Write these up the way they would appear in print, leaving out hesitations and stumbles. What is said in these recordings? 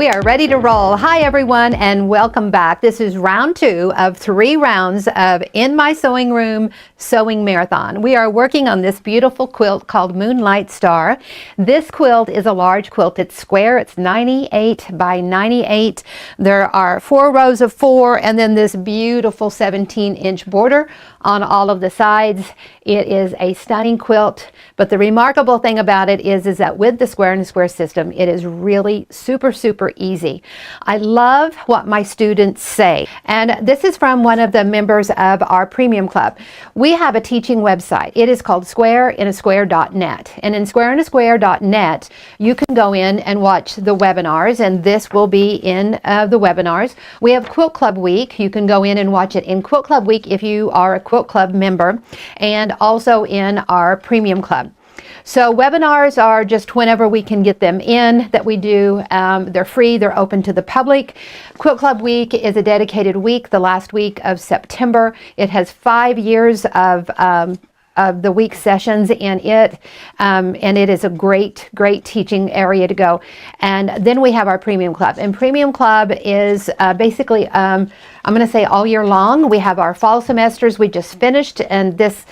We are ready to roll. Hi everyone and welcome back. This is round 2 of 3 rounds of In My Sewing Room Sewing Marathon. We are working on this beautiful quilt called Moonlight Star. This quilt is a large quilt. It's square. It's 98 by 98. There are 4 rows of 4 and then this beautiful 17-inch border on all of the sides. It is a stunning quilt, but the remarkable thing about it is that with the square and square system, it is really super easy. I love what my students say, and this is from one of the members of our premium club. We have a teaching website. It is called squareinaSquare.net, and in squareinaSquare.net you can go in and watch the webinars, and this will be in the webinars. We have Quilt Club Week. You can go in and watch it in Quilt Club Week if you are a Quilt Club member, and also in our premium club. So webinars are just whenever we can get them in that we do. They're free, they're open to the public. Quilt Club Week is a dedicated week, the last week of September. It has 5 years of the week sessions in it, and it is a great teaching area to go. And then we have our premium club, and premium club is basically I'm going to say all year long. We have our fall semesters we just finished, and this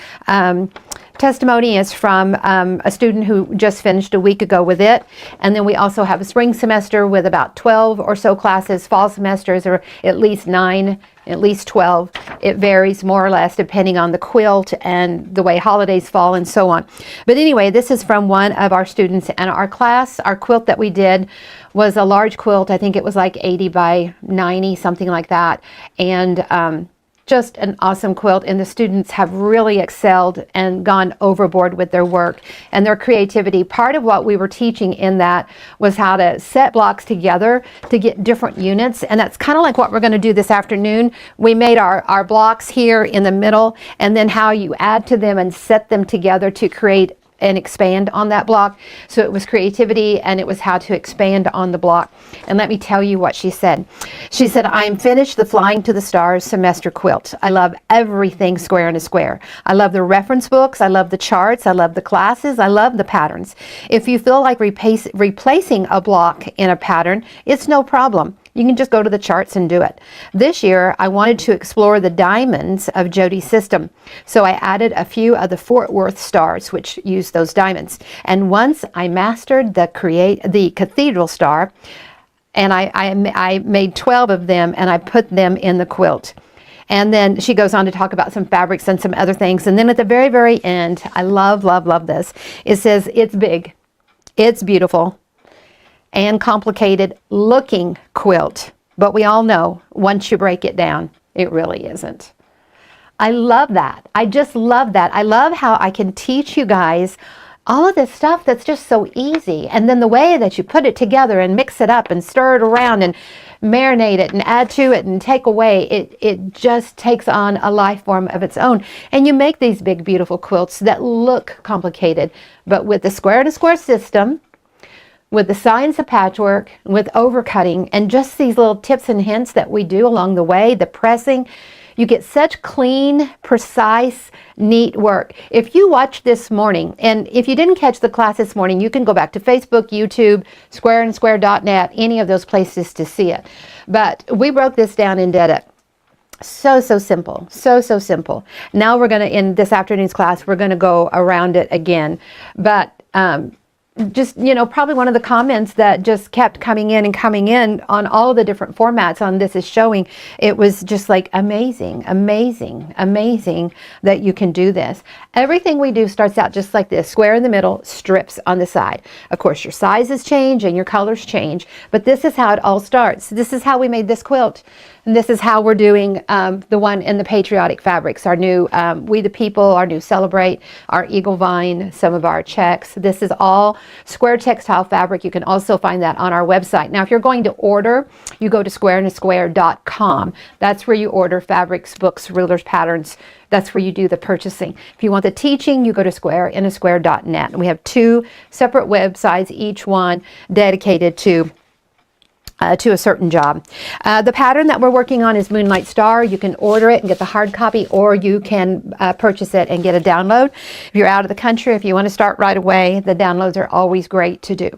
testimony is from a student who just finished a week ago with it. And then we also have a spring semester with about 12 or so classes. Fall semesters are at least 9, at least 12. It varies more or less depending on the quilt and the way holidays fall and so on. But anyway, this is from one of our students, and our class, our quilt that we did was a large quilt. I think it was like 80 by 90, something like that. And just an awesome quilt, and the students have really excelled and gone overboard with their work and their creativity. Part of what we were teaching in that was how to set blocks together to get different units, and that's kind of like what we're going to do this afternoon. We made our blocks here in the middle, and then how you add to them and set them together to create and expand on that block. So it was creativity, and it was how to expand on the block. And let me tell you what she said. She said, "I am finished the Flying to the Stars semester quilt. I love everything square in a square. I love the reference books. I love the charts. I love the classes. I love the patterns. If you feel like replacing a block in a pattern, it's no problem. You can just go to the charts and do it. This year, I wanted to explore the diamonds of Jodi's system. So I added a few of the Fort Worth stars, which use those diamonds. And once I mastered the cathedral star, and I made 12 of them, and I put them in the quilt." And then she goes on to talk about some fabrics and some other things. And then at the very end, I love this. It says, "It's big, it's beautiful, and complicated looking quilt, but we all know once you break it down, it really isn't." I love that. I just love that. I love how I can teach you guys all of this stuff that's just so easy, and then the way that you put it together and mix it up and stir it around and marinate it and add to it and take away, it just takes on a life form of its own, and you make these big beautiful quilts that look complicated. But with the square to square system, with the science of patchwork, with overcutting, and just these little tips and hints that we do along the way, the pressing, you get such clean, precise, neat work. If you watched this morning, and if you didn't catch the class this morning, you can go back to Facebook, YouTube, squareinaSquare.net, any of those places to see it. But we broke this down and did it. So simple, so simple. Now we're going to, in this afternoon's class, we're going to go around it again. But just, probably one of the comments that just kept coming in on all the different formats on this is showing, it was just like amazing that you can do this. Everything we do starts out just like this: square in the middle, strips on the side. Of course, your sizes change and your colors change, but this is how it all starts. This is how we made this quilt. And this is how we're doing the one in the patriotic fabrics, our new We the People, our new Celebrate, our Eagle Vine, some of our checks. This is all square textile fabric. You can also find that on our website. Now, if you're going to order, you go to squareinaSquare.com. That's where you order fabrics, books, rulers, patterns. That's where you do the purchasing. If you want the teaching, you go to squareinaSquare.net. And we have 2 separate websites, each one dedicated to a certain job. The pattern that we're working on is Moonlight Star. You can order it and get the hard copy, or you can purchase it and get a download. If you're out of the country, if you want to start right away, the downloads are always great to do.